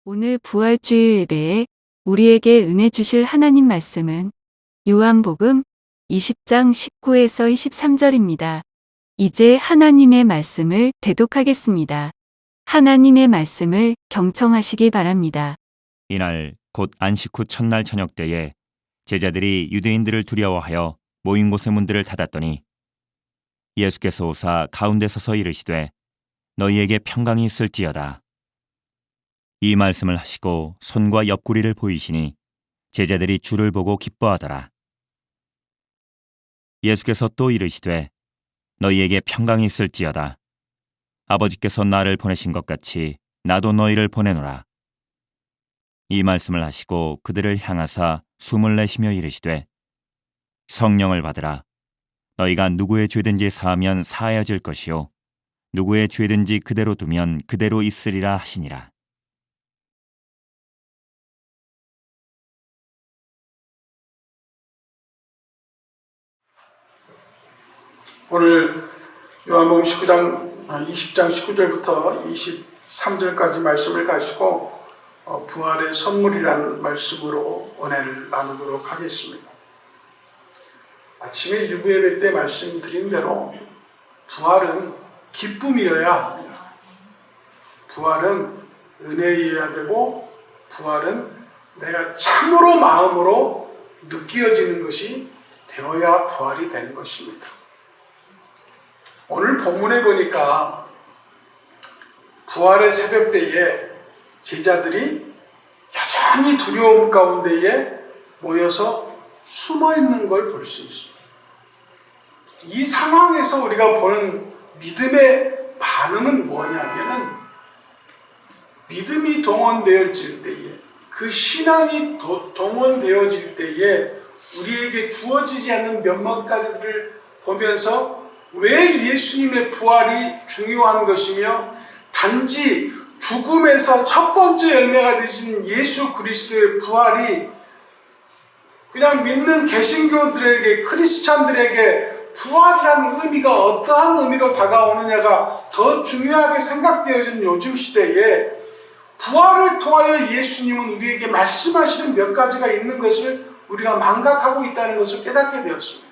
오늘 부활주일 예배에 우리에게 은혜 주실 하나님 말씀은 요한복음 20장 19에서 23절입니다. 이제 하나님의 말씀을 대독하겠습니다. 하나님의 말씀을 경청하시기 바랍니다. 이날 곧 안식 후 첫날 저녁 때에 제자들이 유대인들을 두려워하여 모인 곳의 문들을 닫았더니 예수께서 오사 가운데 서서 이르시되 너희에게 평강이 있을지어다. 이 말씀을 하시고 손과 옆구리를 보이시니 제자들이 주를 보고 기뻐하더라. 예수께서 또 이르시되 너희에게 평강이 있을지어다. 아버지께서 나를 보내신 것 같이 나도 너희를 보내노라. 이 말씀을 하시고 그들을 향하사 숨을 내쉬며 이르시되 성령을 받으라. 너희가 누구의 죄든지 사하면 사하여질 것이요 누구의 죄든지 그대로 두면 그대로 있으리라 하시니라. 오늘 요한복음 20장 19절부터 23절까지 말씀을 가지고 부활의 선물이라는 말씀으로 은혜를 나누도록 하겠습니다. 아침에 일부 예배 때 말씀드린 대로 부활은 기쁨이어야 합니다. 부활은 은혜이어야 되고 부활은 내가 참으로 마음으로 느껴지는 것이 되어야 부활이 되는 것입니다. 오늘 본문에 보니까 부활의 새벽 때에 제자들이 여전히 두려움 가운데에 모여서 숨어 있는 걸 볼 수 있습니다. 이 상황에서 우리가 보는 믿음의 반응은 뭐냐면은 믿음이 동원되어질 때에 그 신앙이 동원되어질 때에 우리에게 주어지지 않는 몇몇 가지들을 보면서 왜 예수님의 부활이 중요한 것이며 단지 죽음에서 첫 번째 열매가 되신 예수 그리스도의 부활이 그냥 믿는 개신교들에게 크리스찬들에게 부활이라는 의미가 어떠한 의미로 다가오느냐가 더 중요하게 생각되어진 요즘 시대에 부활을 통하여 예수님은 우리에게 말씀하시는 몇 가지가 있는 것을 우리가 망각하고 있다는 것을 깨닫게 되었습니다.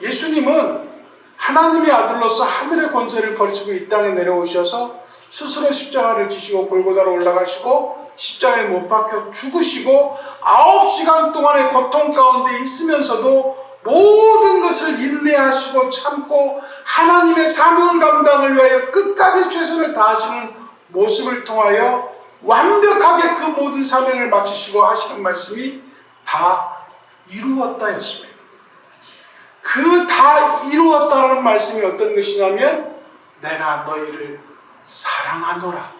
예수님은 하나님의 아들로서 하늘의 권세를 버리시고 이 땅에 내려오셔서 스스로 십자가를 지시고 골고다로 올라가시고 십자가에 못 박혀 죽으시고 9시간 동안의 고통 가운데 있으면서도 모든 것을 인내하시고 참고 하나님의 사명 감당을 위하여 끝까지 최선을 다하시는 모습을 통하여 완벽하게 그 모든 사명을 마치시고 하시는 말씀이 다 이루었다였습니다. 그 다 이루었다라는 말씀이 어떤 것이냐면 내가 너희를 사랑하노라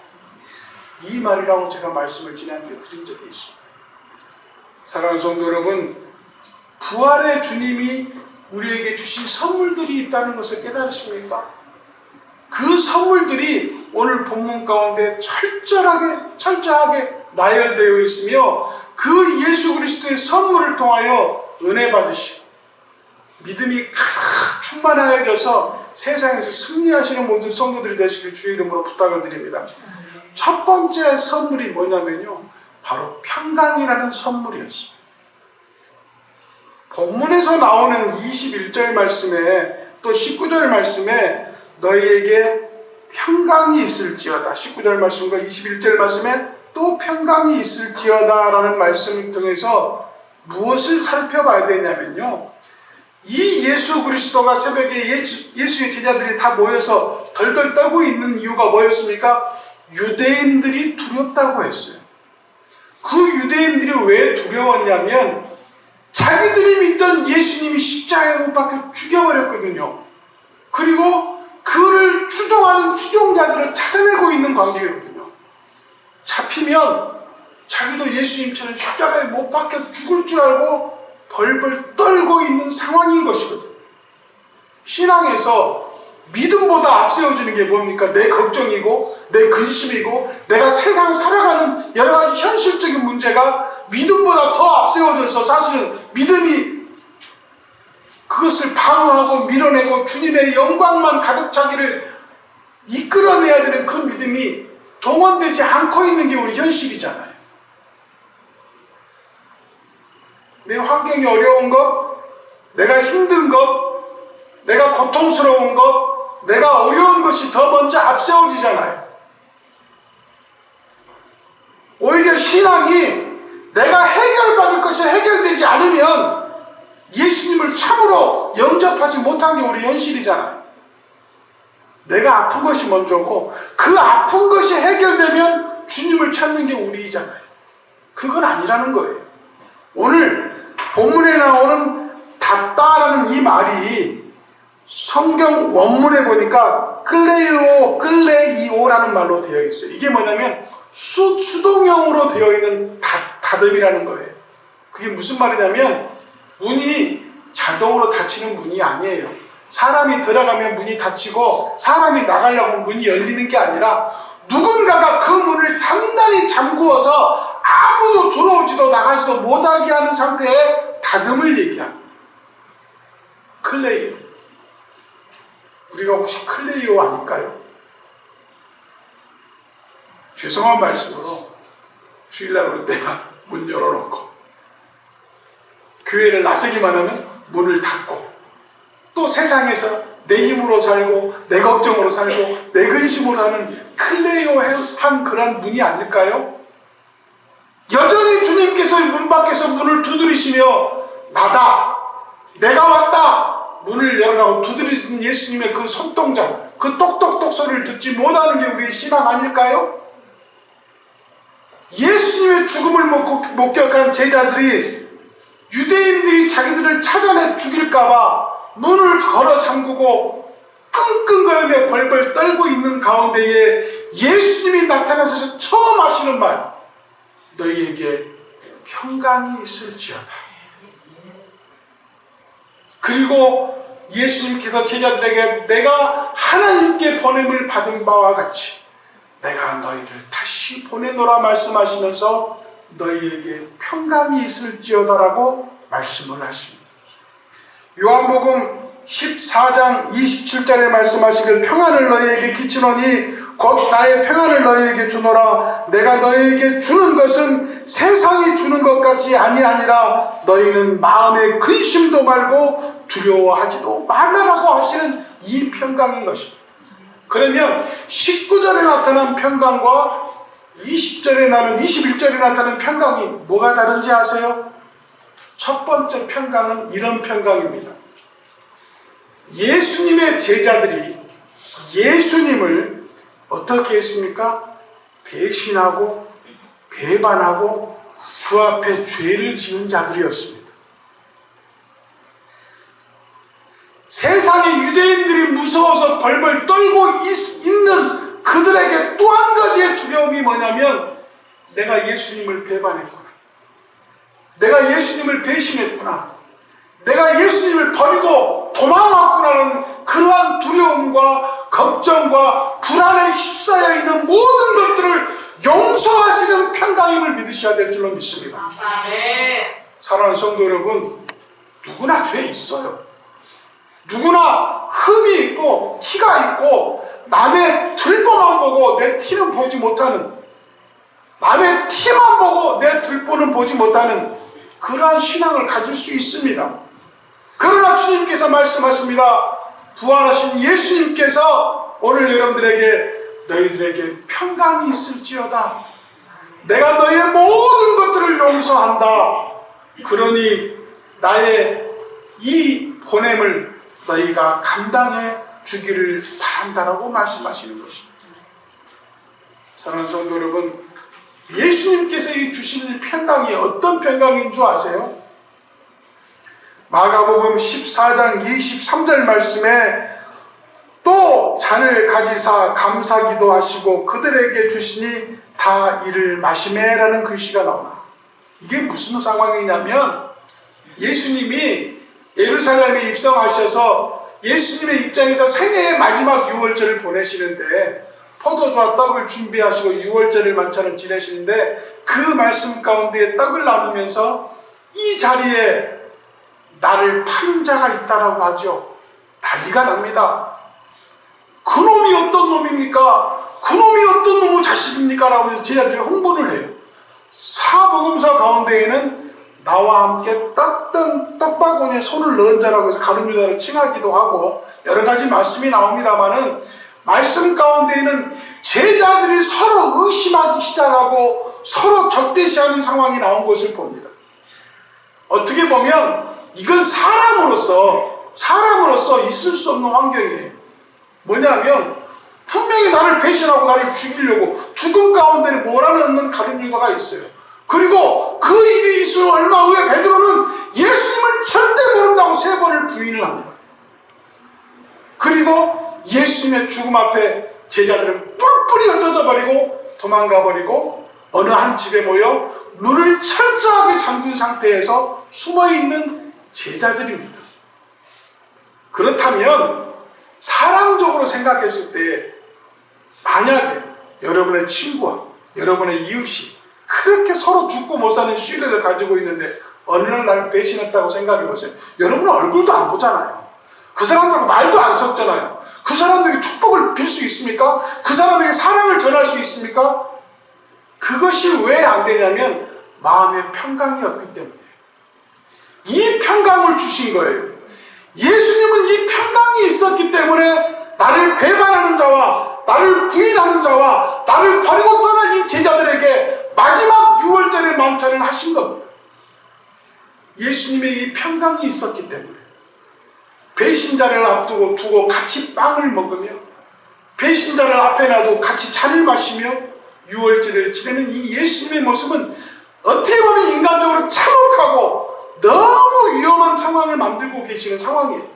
이 말이라고 제가 말씀을 지난주에 드린 적이 있습니다. 사랑하는 성도 여러분, 부활의 주님이 우리에게 주신 선물들이 있다는 것을 깨달으십니까? 그 선물들이 오늘 본문 가운데 철저하게 나열되어 있으며 그 예수 그리스도의 선물을 통하여 은혜 받으시고 믿음이 가득 충만하여져서 세상에서 승리하시는 모든 성도들이 되시길 주의 이름으로 부탁을 드립니다. 첫 번째 선물이 뭐냐면요, 바로 평강이라는 선물이었습니다. 본문에서 나오는 21절 말씀에 또 19절 말씀에 너희에게 평강이 있을지어다, 19절 말씀과 21절 말씀에 또 평강이 있을지어다 라는 말씀을 통해서 무엇을 살펴봐야 되냐면요, 이 예수 그리스도가 새벽에 예수의 제자들이 다 모여서 덜덜 떨고 있는 이유가 뭐였습니까? 유대인들이 두렵다고 했어요. 그 유대인들이 왜 두려웠냐면 자기들이 믿던 예수님이 십자가에 못 박혀 죽여버렸거든요. 그리고 그를 추종하는 추종자들을 찾아내고 있는 관계거든요. 잡히면 자기도 예수님처럼 십자가에 못 박혀 죽을 줄 알고 벌벌 떨고 있는 상황인 것이거든요. 신앙에서 믿음보다 앞세워지는 게 뭡니까? 내 걱정이고 내 근심이고 내가 세상을 살아가는 여러 가지 현실적인 문제가 믿음보다 더 앞세워져서 사실은 믿음이 그것을 방어하고 밀어내고 주님의 영광만 가득 차기를 이끌어내야 되는 그 믿음이 동원되지 않고 있는 게 우리 현실이잖아요. 내 환경이 어려운 것, 내가 힘든 것, 내가 고통스러운 것, 내가 어려운 것이 더 먼저 앞세워지잖아요. 오히려 신앙이 내가 해결받을 것이 해결되지 않으면 예수님을 참으로 영접하지 못한 게 우리 현실이잖아요. 내가 아픈 것이 먼저고 그 아픈 것이 해결되면 주님을 찾는 게 우리이잖아요. 그건 아니라는 거예요. 오늘 본문에 나오는 닫다라는 이 말이 성경 원문에 보니까 끌레이오라는 말로 되어 있어요. 이게 뭐냐면 수동형으로 되어 있는 닫음이라는 거예요. 그게 무슨 말이냐면 문이 자동으로 닫히는 문이 아니에요. 사람이 들어가면 문이 닫히고 사람이 나가려고 문이 열리는 게 아니라 누군가가 그 문을 단단히 잠그어서 아무도 들어오지도 나가지도 못하게 하는 상태의 닫음을 얘기합니다. 클레이오. 우리가 혹시 클레이오 아닐까요? 죄송한 말씀으로 주일날 올 때만 문 열어놓고 교회를 나서기만 하면 문을 닫고 또 세상에서 내 힘으로 살고 내 걱정으로 살고 내 근심으로 하는 클레이오한 그런 문이 아닐까요? 여전히 주님께서 문 밖에서 문을 두드리시며 나다, 내가 왔다, 문을 열으라고 두드리신 예수님의 그 손동작, 그 똑똑똑 소리를 듣지 못하는 게 우리의 신앙 아닐까요? 예수님의 죽음을 목격한 제자들이 유대인들이 자기들을 찾아내 죽일까봐 문을 걸어 잠그고 끙끙거리며 벌벌 떨고 있는 가운데에 예수님이 나타나서 처음 하시는 말, 너희에게 평강이 있을지어다. 그리고 예수님께서 제자들에게 내가 하나님께 보냄을 받은 바와 같이 내가 너희를 다시 보내노라 말씀하시면서 너희에게 평강이 있을지어다라고 말씀을 하십니다. 요한복음 14장 27절에 말씀하시길 평안을 너희에게 끼치노니 곧 나의 평안을 너희에게 주노라. 내가 너희에게 주는 것은 세상이 주는 것 같이 아니하니라. 너희는 마음에 근심도 말고 두려워하지도 말라라고 하시는 이 평강인 것입니다. 그러면 19절에 나타난 평강과 21절에 나타난 평강이 뭐가 다른지 아세요? 첫 번째 평강은 이런 평강입니다. 예수님의 제자들이 예수님을 어떻게 했습니까? 배신하고 배반하고 주 앞에 죄를 지은 자들이었습니다. 세상의 유대인들이 무서워서 벌벌 떨고 있는 그들에게 또 한 가지의 두려움이 뭐냐면 내가 예수님을 배반했구나. 내가 예수님을 배신했구나. 내가 예수님을 버리고 도망왔구나라는 그러한 두려움과 걱정과 불안에 휩싸여 있는 모든 것들을 용서하시는 평강임을 믿으셔야 될 줄로 믿습니다. 사랑하는 성도 여러분, 누구나 죄 있어요. 누구나 흠이 있고 티가 있고 남의 들보만 보고 내 티는 보지 못하는, 남의 티만 보고 내 들보는 보지 못하는 그러한 신앙을 가질 수 있습니다. 그러나 주님께서 말씀하십니다. 부활하신 예수님께서 오늘 여러분들에게 너희들에게 평강이 있을지어다. 내가 너희의 모든 것들을 용서한다. 그러니 나의 이 보냄을 너희가 감당해 주기를 바란다라고 말씀하시는 것입니다. 사랑하는 성도 여러분, 예수님께서 이 주시는 평강이 어떤 평강인 줄 아세요? 마가복음 14장 23절 말씀에 또 잔을 가지사 감사기도 하시고 그들에게 주시니 다 이를 마시매라는 글씨가 나옵니다. 이게 무슨 상황이냐면 예수님이 예루살렘에 입성하셔서 예수님의 입장에서 생애의 마지막 유월절을 보내시는데 포도주와 떡을 준비하시고 유월절을 만찬을 지내시는데 그 말씀 가운데 떡을 나누면서 이 자리에 나를 파는 자가 있다라고 하죠. 난리가 납니다. 그놈이 어떤 놈입니까? 그놈이 어떤 놈의 자식입니까? 라고 해서 제자들이 흥분을 해요. 사복음서 가운데에는 나와 함께 떡바구니에 손을 넣은 자라고 해서 가룟 유다를 칭하기도 하고 여러 가지 말씀이 나옵니다마는 말씀 가운데에는 제자들이 서로 의심하기 시작하고 서로 적대시하는 상황이 나온 것을 봅니다. 어떻게 보면 이건 사람으로서 있을 수 없는 환경이에요. 뭐냐면 분명히 나를 배신하고 나를 죽이려고 죽음 가운데 몰아넣는 가룟 유다가 있어요. 그리고 그 일이 있은 얼마 후에 베드로는 예수님을 절대 모른다고 3번을 부인을 합니다. 그리고 예수님의 죽음 앞에 제자들은 뿔뿔이 흩어져 버리고 도망가 버리고 어느 한 집에 모여 문을 철저하게 잠근 상태에서 숨어있는 제자들입니다. 그렇다면 사람적으로 생각했을 때 만약에 여러분의 친구와 여러분의 이웃이 그렇게 서로 죽고 못 사는 신뢰를 가지고 있는데 어느 날 나를 배신했다고 생각해 보세요. 여러분은 얼굴도 안 보잖아요. 그 사람들하고 말도 안 섞잖아요. 그 사람들에게 축복을 빌 수 있습니까? 그 사람에게 사랑을 전할 수 있습니까? 그것이 왜 안 되냐면 마음의 평강이 없기 때문에. 이 평강을 주신 거예요. 예수님은 이 평강이 있었기 때문에 나를 배반하는 자와 나를 부인하는 자와 나를 버리고 떠날 이 제자들에게 마지막 6월절의 만찬을 하신 겁니다. 예수님의 이 평강이 있었기 때문에 배신자를 앞두고 두고 같이 빵을 먹으며 배신자를 앞에 놔두고 같이 잔을 마시며 6월절을 지내는 이 예수님의 모습은 어떻게 보면 인간적으로 참혹하고 너무 위험한 상황을 만들고 계시는 상황이에요.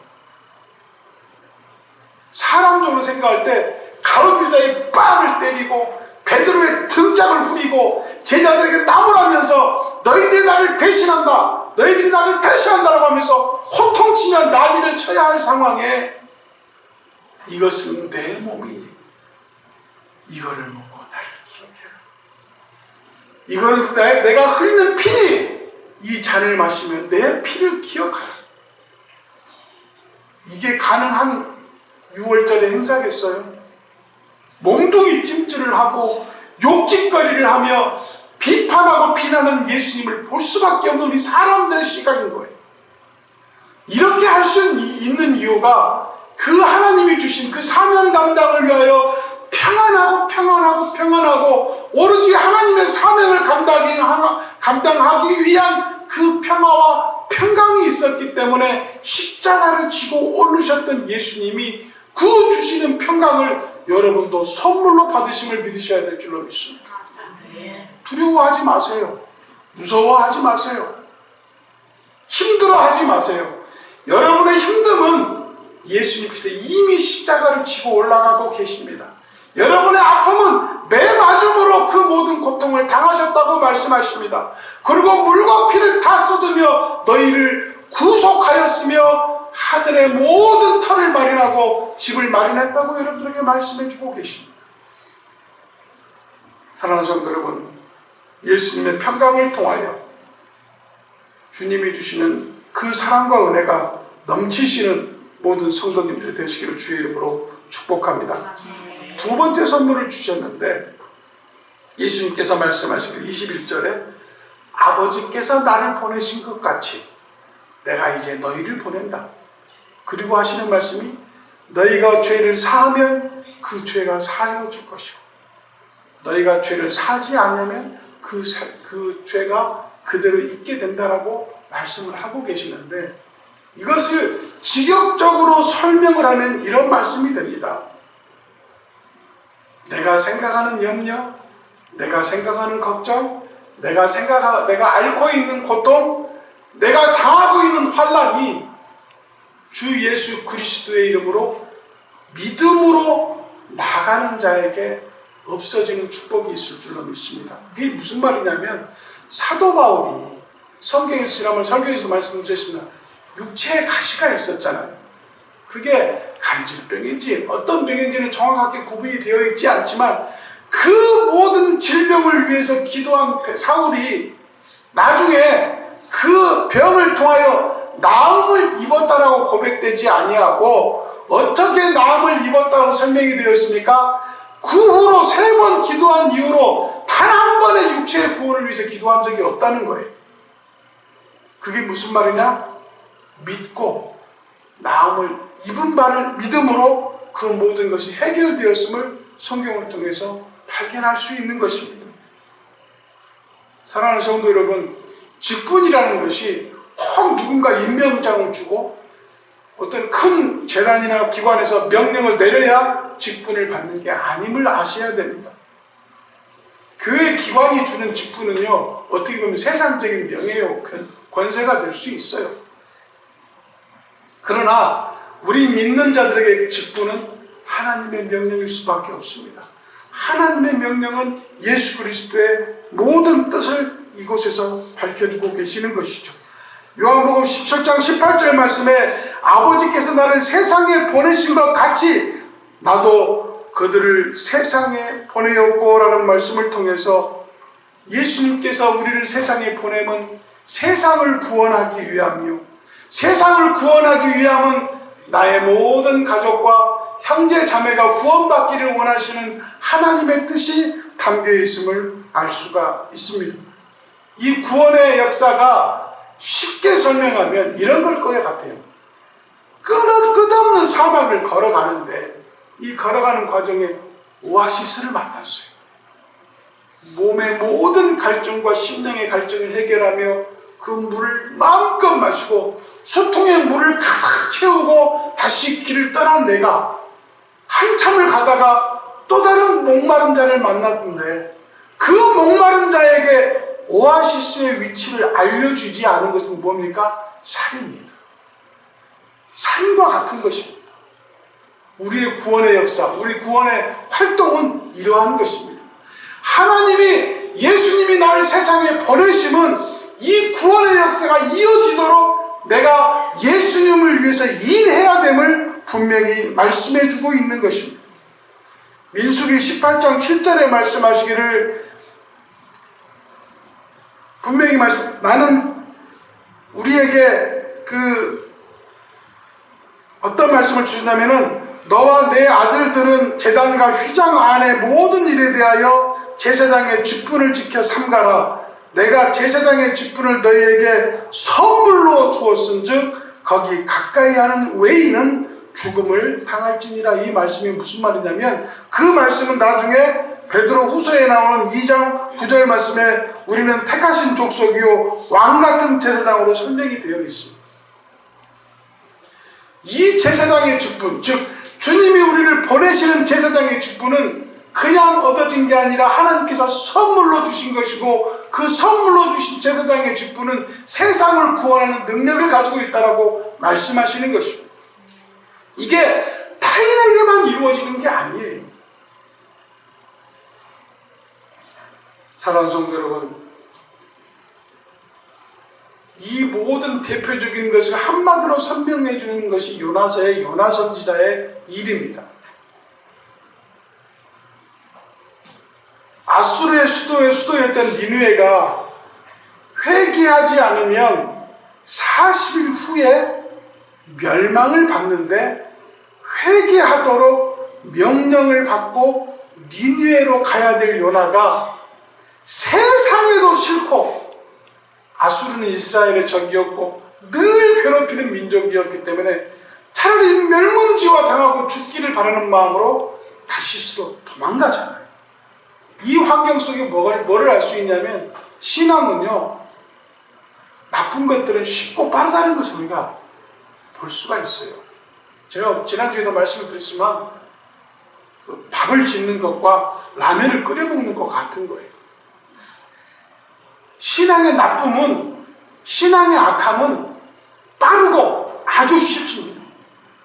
사람적으로 생각할 때 가룟 유다의 빵을 때리고 베드로의 등짝을 후리고 제자들에게 나무라면서 너희들이 나를 배신한다, 너희들이 나를 배신한다라고 하면서 호통치며 난리를 쳐야 할 상황에 이것은 내 몸이니 이거를 먹고 나를 기억해라. 이거는 내가 흘리는 피니 이 잔을 마시면 내 피를 기억하라. 이게 가능한 6월절의 행사겠어요? 몽둥이 찜질을 하고 욕짓거리를 하며 비판하고 비난하는 예수님을 볼 수밖에 없는 이 사람들의 시각인 거예요. 이렇게 할 수 있는 이유가 그 하나님이 주신 그 사명 감당을 위하여 평안하고 오로지 하나님의 사명을 감당하기 위한 그 평화와 평강이 있었기 때문에 십자가를 지고 오르셨던 예수님이 그 주시는 평강을 여러분도 선물로 받으심을 믿으셔야 될 줄로 믿습니다. 두려워하지 마세요. 무서워하지 마세요. 힘들어하지 마세요. 여러분의 힘듦은 예수님께서 이미 십자가를 지고 올라가고 계십니다. 여러분의 아픔은 매 맞음으로 그 모든 고통을 당하셨다고 말씀하십니다. 그리고 물과 피를 다 쏟으며 너희를 구속하였으며 하늘의 모든 터를 마련하고 집을 마련했다고 여러분들에게 말씀해주고 계십니다. 사랑하는 성도 여러분, 예수님의 평강을 통하여 주님이 주시는 그 사랑과 은혜가 넘치시는 모든 성도님들이 되시기를 주의 이름으로 축복합니다. 두 번째 선물을 주셨는데 예수님께서 말씀하시길 21절에 아버지께서 나를 보내신 것 같이 내가 이제 너희를 보낸다. 그리고 하시는 말씀이 너희가 죄를 사하면 그 죄가 사하여질 것이고 너희가 죄를 사하지 않으면 그 죄가 그대로 있게 된다라고 말씀을 하고 계시는데 이것을 직역적으로 설명을 하면 이런 말씀이 됩니다. 내가 생각하는 염려, 내가 생각하는 걱정, 내가 앓고 있는 고통, 내가 당하고 있는 환난이 주 예수 그리스도의 이름으로 믿음으로 나가는 자에게 없어지는 축복이 있을 줄로 믿습니다. 이게 무슨 말이냐면 사도 바울이 성경에서 지난번 설교에서 말씀드렸습니다. 육체에 가시가 있었잖아요. 그게 간질병인지 어떤 병인지는 정확하게 구분이 되어 있지 않지만 그 모든 질병을 위해서 기도한 사울이 나중에 그 병을 통하여 나음을 입었다라고 고백되지 아니하고 어떻게 나음을 입었다고 설명이 되었습니까? 그 후로 3번 기도한 이후로 단 한 번의 육체의 구원을 위해서 기도한 적이 없다는 거예요. 그게 무슨 말이냐? 믿고 나음을 입은 바를 믿음으로 그 모든 것이 해결되었음을 성경을 통해서 발견할 수 있는 것입니다. 사랑하는 성도 여러분, 직분이라는 것이 꼭 누군가 임명장을 주고 어떤 큰 재단이나 기관에서 명령을 내려야 직분을 받는 게 아님을 아셔야 됩니다. 교회 기관이 주는 직분은요, 어떻게 보면 세상적인 명예요, 권세가 될 수 있어요. 그러나 우리 믿는 자들에게 직분은 하나님의 명령일 수밖에 없습니다. 하나님의 명령은 예수 그리스도의 모든 뜻을 이곳에서 밝혀주고 계시는 것이죠. 요한복음 17장 18절 말씀에 아버지께서 나를 세상에 보내신 것 같이 나도 그들을 세상에 보내었고 라는 말씀을 통해서 예수님께서 우리를 세상에 보내면 세상을 구원하기 위함이요, 세상을 구원하기 위함은 나의 모든 가족과 형제 자매가 구원받기를 원하시는 하나님의 뜻이 담겨 있음을 알 수가 있습니다. 이 구원의 역사가 쉽게 설명하면 이런 걸 것 같아요. 끝없는 사막을 걸어가는데 이 걸어가는 과정에 오아시스를 만났어요. 몸의 모든 갈증과 심령의 갈증을 해결하며 그 물을 마음껏 마시고 수통에 물을 가득 채우고 다시 길을 떠난 내가 한참을 가다가 또 다른 목마른 자를 만났는데 그 목마른 자에게 오아시스의 위치를 알려주지 않은 것은 뭡니까? 살인입니다. 살인과 같은 것입니다. 우리의 구원의 역사, 우리 구원의 활동은 이러한 것입니다. 하나님이, 예수님이 나를 세상에 보내심은 이 구원의 역사가 이어지도록 내가 예수님을 위해서 일해야 됨을 분명히 말씀해주고 있는 것입니다. 민수기 18장 7절에 말씀하시기를 분명히 나는 우리에게 어떤 말씀을 주신다면은 너와 내 아들들은 제단과 휘장 안의 모든 일에 대하여 제사장의 직분을 지켜 삼가라. 내가 제사장의 직분을 너희에게 선물로 주었은즉 거기 가까이 하는 외인은 죽음을 당할지니라. 이 말씀이 무슨 말이냐면 그 말씀은 나중에 베드로 후서에 나오는 2장 9절 말씀에 우리는 택하신 족속이요 왕같은 제사장으로 설명이 되어 있습니다. 이 제사장의 직분, 즉 주님이 우리를 보내시는 제사장의 직분은 그냥 얻어진 게 아니라 하나님께서 선물로 주신 것이고 그 선물로 주신 제사장의 직분은 세상을 구원하는 능력을 가지고 있다라고 말씀하시는 것입니다. 이게 타인에게만 이루어지는 게 아니에요. 사랑하는 성도 여러분, 이 모든 대표적인 것을 한마디로 설명해 주는 것이 요나서의 요나 선지자의 일입니다. 아수르의 수도였던 니느웨가 회개하지 않으면 40일 후에 멸망을 받는데 회개하도록 명령을 받고 니느웨로 가야 될 요나가 세상에도 싫고 아수르는 이스라엘의 적이었고 늘 괴롭히는 민족이었기 때문에 차라리 멸문지화 당하고 죽기를 바라는 마음으로 다시스로 도망가잖아요. 이 환경 속에 뭐를 알 수 있냐면 신앙은요, 나쁜 것들은 쉽고 빠르다는 것을 우리가 볼 수가 있어요. 제가 지난주에도 말씀을 드렸지만 밥을 짓는 것과 라면을 끓여 먹는 것 같은 거예요. 신앙의 나쁨은, 신앙의 악함은 빠르고 아주 쉽습니다.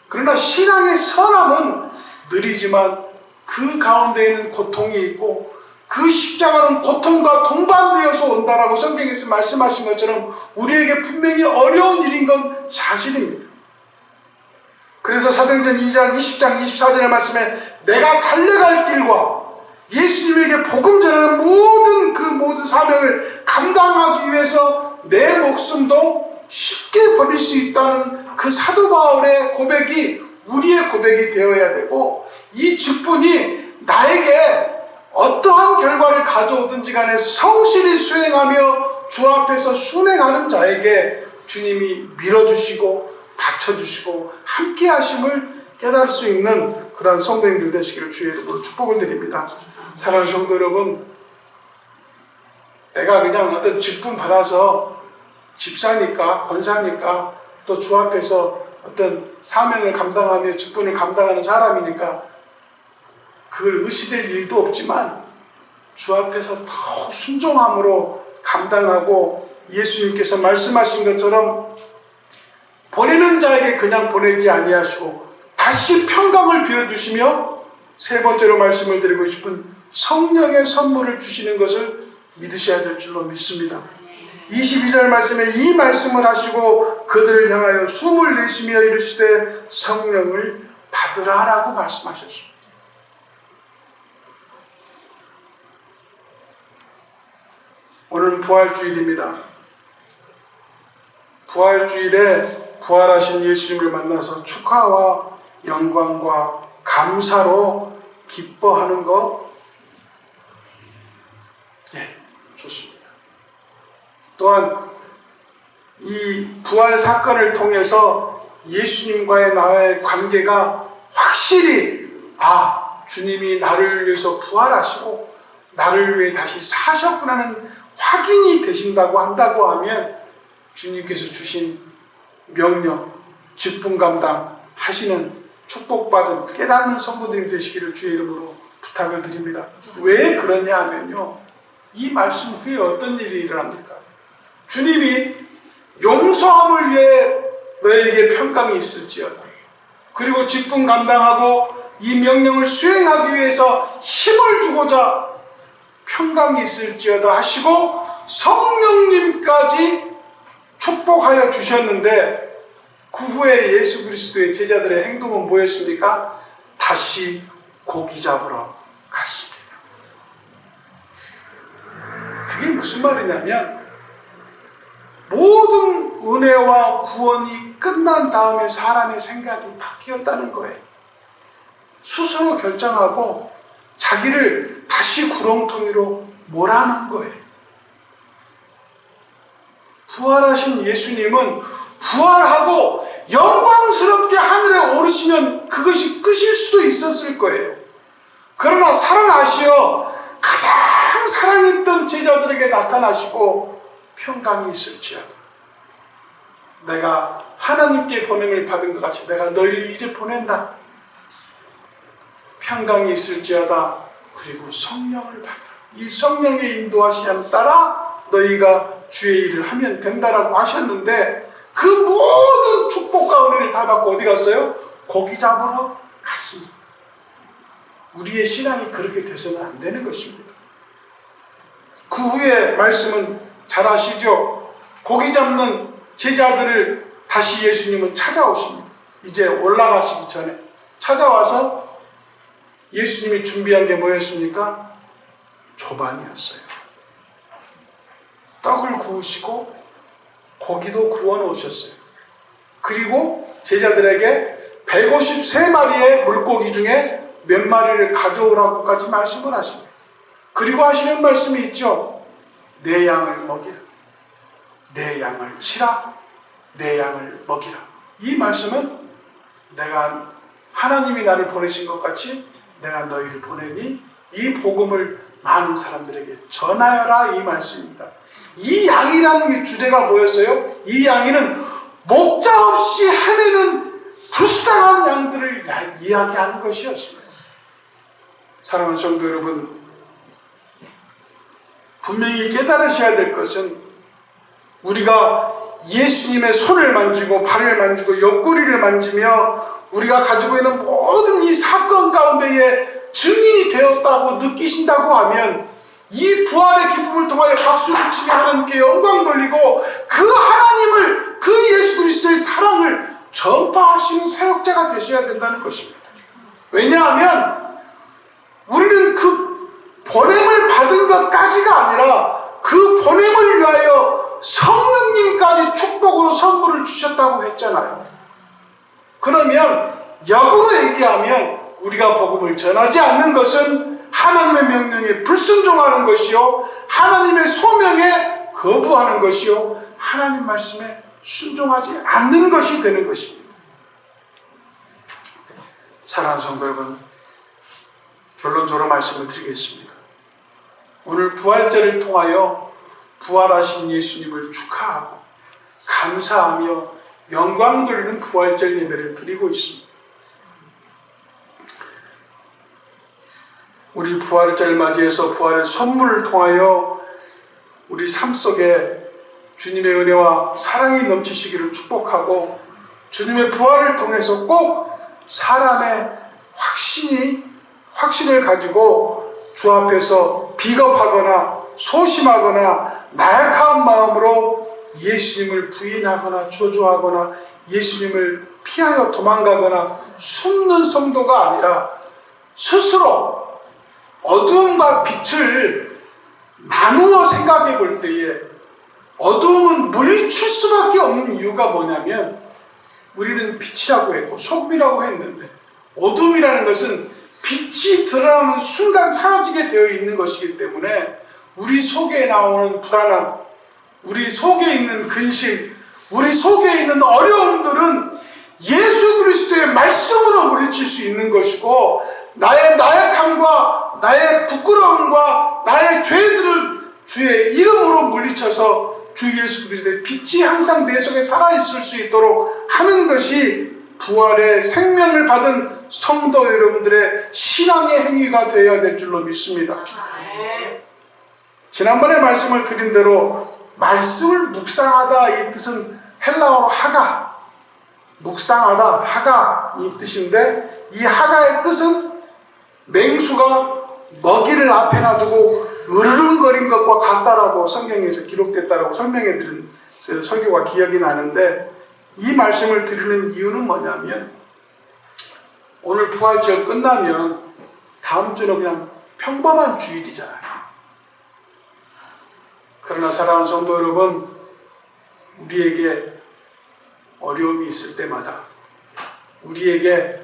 그러나 신앙의 선함은 느리지만 그 가운데에는 고통이 있고 그 십자가는 고통과 동반되어서 온다라고 성경에서 말씀하신 것처럼 우리에게 분명히 어려운 일인 건 사실입니다. 그래서 사도행전 2장 20장 24절의 말씀에 내가 달려갈 길과 예수님에게 복음 전하는 모든 사명을 감당하기 위해서 내 목숨도 쉽게 버릴 수 있다는 그 사도 바울의 고백이 우리의 고백이 되어야 되고 이 직분이 나에게 어떠한 결과를 가져오든지 간에 성실히 수행하며 주 앞에서 순행하는 자에게 주님이 밀어주시고 받쳐주시고 함께 하심을 깨달을 수 있는 그러한 성도님들 되시기를 주의 이름으로 축복을 드립니다. 사랑하는 성도 여러분, 내가 그냥 어떤 직분 받아서 집사니까 권사니까 또 주 앞에서 어떤 사명을 감당하며 직분을 감당하는 사람이니까 그걸 의시될 일도 없지만 주 앞에서 더욱 순종함으로 감당하고 예수님께서 말씀하신 것처럼 보내는 자에게 그냥 보내지 아니하시고 다시 평강을 빌어주시며 세 번째로 말씀을 드리고 싶은 성령의 선물을 주시는 것을 믿으셔야 될 줄로 믿습니다. 22절 말씀에 이 말씀을 하시고 그들을 향하여 숨을 내쉬며 이르시되 성령을 받으라라고 말씀하셨습니다. 오늘은 부활주일입니다. 부활주일에 부활하신 예수님을 만나서 축하와 영광과 감사로 기뻐하는 거, 좋습니다. 또한 이 부활 사건을 통해서 예수님과의 나의 관계가 확실히 주님이 나를 위해서 부활하시고 나를 위해 다시 사셨구나는 확인이 되신다고 한다고 하면 주님께서 주신 명령, 직분 감당 하시는 축복받은 깨닫는 성도들이 되시기를 주의 이름으로 부탁을 드립니다. 왜 그러냐 하면요, 이 말씀 후에 어떤 일이 일어납니까? 주님이 용서함을 위해 너에게 평강이 있을지어다. 그리고 직분 감당하고 이 명령을 수행하기 위해서 힘을 주고자 평강이 있을지어다 하시고 성령님까지 축복하여 주셨는데 그 후에 예수 그리스도의 제자들의 행동은 뭐였습니까? 다시 고기 잡으러 갔습니다. 그게 무슨 말이냐면 모든 은혜와 구원이 끝난 다음에 사람의 생각이 바뀌었다는 거예요. 스스로 결정하고 자기를 다시 구렁텅이로 몰아넣은 거예요. 부활하신 예수님은 부활하고 영광스럽게 하늘에 오르시면 그것이 끝일 수도 있었을 거예요. 그러나 살아나시어 가장 사랑했던 제자들에게 나타나시고 평강이 있을지어다. 내가 하나님께 보냄을 받은 것 같이 내가 너희를 이제 보낸다. 평강이 있을지어다. 그리고 성령을 받아라. 이 성령의 인도하심에 따라 너희가 주의 일을 하면 된다라고 하셨는데 그 모든 축복과 은혜를 다 받고 어디 갔어요? 고기 잡으러 갔습니다. 우리의 신앙이 그렇게 돼서는 안 되는 것입니다. 그 후에 말씀은 잘 아시죠? 고기 잡는 제자들을 다시 예수님은 찾아오십니다. 이제 올라가시기 전에 찾아와서 예수님이 준비한 게 뭐였습니까? 조반이었어요. 떡을 구우시고 고기도 구워 놓으셨어요. 그리고 제자들에게 153마리의 물고기 중에 몇 마리를 가져오라고까지 말씀을 하십니다. 그리고 하시는 말씀이 있죠. 내 양을 먹이라. 내 양을 치라. 내 양을 먹이라. 이 말씀은 내가 하나님이 나를 보내신 것 같이 내가 너희를 보내니 이 복음을 많은 사람들에게 전하여라 이 말씀입니다. 이 양이라는 주제가 뭐였어요? 이 양이는 목자 없이 헤매는 불쌍한 양들을 이야기하는 것이었습니다. 사랑하는 성도 여러분, 분명히 깨달으셔야 될 것은 우리가 예수님의 손을 만지고 발을 만지고 옆구리를 만지며 우리가 가지고 있는 모든 이 사건 가운데에 증인이 되었다고 느끼신다고 하면 이 부활의 기쁨을 통하여 박수를 치며 하나님께 영광 돌리고 그 하나님을, 그 예수 그리스도의 사랑을 전파하시는 사역자가 되셔야 된다는 것입니다. 왜냐하면 우리는 그 보냄을 받은 것까지가 아니라 그 보냄을 위하여 성령님까지 축복으로 선물을 주셨다고 했잖아요. 그러면 역으로 얘기하면 우리가 복음을 전하지 않는 것은 하나님의 명령에 불순종하는 것이요, 하나님의 소명에 거부하는 것이요, 하나님 말씀에 순종하지 않는 것이 되는 것입니다. 사랑하는 성도 여러분, 결론적으로 말씀을 드리겠습니다. 오늘 부활절을 통하여 부활하신 예수님을 축하하고 감사하며 영광 돌리는 부활절 예배를 드리고 있습니다. 우리 부활절 맞이해서 부활의 선물을 통하여 우리 삶 속에 주님의 은혜와 사랑이 넘치시기를 축복하고, 주님의 부활을 통해서 꼭 사람의 확신을 가지고 주 앞에서 비겁하거나 소심하거나 나약한 마음으로 예수님을 부인하거나 저주하거나 예수님을 피하여 도망가거나 숨는 성도가 아니라 스스로 어두움과 빛을 나누어 생각해 볼 때에 어두움은 물리칠 수밖에 없는 이유가 뭐냐면, 우리는 빛이라고 했고 소금이라고 했는데 어둠이라는 것은 빛이 드러나는 순간 사라지게 되어 있는 것이기 때문에 우리 속에 나오는 불안함, 우리 속에 있는 근심, 우리 속에 있는 어려움들은 예수 그리스도의 말씀으로 물리칠 수 있는 것이고, 나의 나약함과 나의 부끄러움과 나의 죄들을 주의 이름으로 물리쳐서 주 예수 그리스도의 빛이 항상 내 속에 살아있을 수 있도록 하는 것이 부활의 생명을 받은 성도 여러분들의 신앙의 행위가 되어야 될 줄로 믿습니다. 지난번에 말씀을 드린 대로 말씀을 묵상하다 이 뜻은 헬라어로 하가, 묵상하다 하가 이 뜻인데, 이 하가의 뜻은 맹수가 먹이를 앞에 놔두고 으르렁거린 것과 같다라고 성경에서 기록됐다라고 설명해 드린 설교가 기억이 나는데, 이 말씀을 드리는 이유는 뭐냐면, 오늘 부활절 끝나면 다음 주는 그냥 평범한 주일이잖아요. 그러나 사랑하는 성도 여러분, 우리에게 어려움이 있을 때마다, 우리에게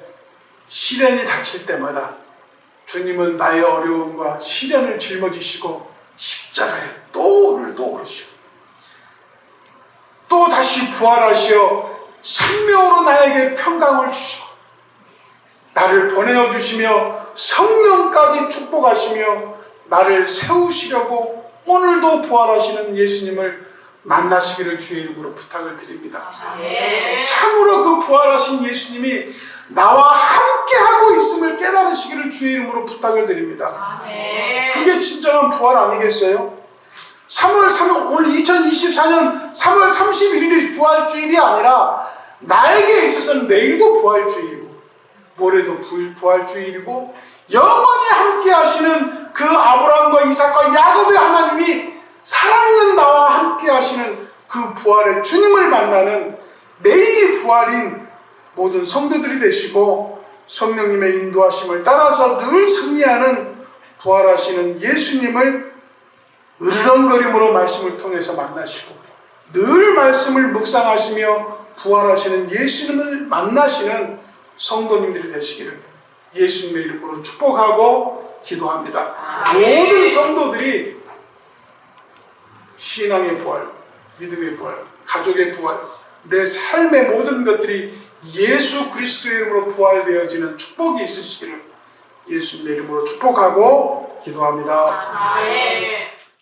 시련이 닥칠 때마다 주님은 나의 어려움과 시련을 짊어지시고 십자가에 또 오르시고 또 다시 부활하시어 생명으로 나에게 평강을 주시고 나를 보내어 주시며 성령까지 축복하시며 나를 세우시려고 오늘도 부활하시는 예수님을 만나시기를 주의 이름으로 부탁을 드립니다. 참으로 그 부활하신 예수님이 나와 함께하고 있음을 깨달으시기를 주의 이름으로 부탁을 드립니다. 그게 진정한 부활 아니겠어요? 3월 3일, 오늘 2024년 3월 31일이 부활주일이 아니라 나에게 있어서는 내일도 부활주일이고 모레도 부활주일이고 영원히 함께 하시는 그 아브라함과 이삭과 야곱의 하나님이 살아있는 나와 함께 하시는 그 부활의 주님을 만나는 내일이 부활인 모든 성도들이 되시고, 성령님의 인도하심을 따라서 늘 승리하는 부활하시는 예수님을 으르렁거림으로 말씀을 통해서 만나시고 늘 말씀을 묵상하시며 부활하시는 예수님을 만나시는 성도님들이 되시기를 예수님의 이름으로 축복하고 기도합니다. 모든 성도들이 신앙의 부활, 믿음의 부활, 가족의 부활, 내 삶의 모든 것들이 예수 그리스도의 이름으로 부활되어지는 축복이 있으시기를 예수님의 이름으로 축복하고 기도합니다.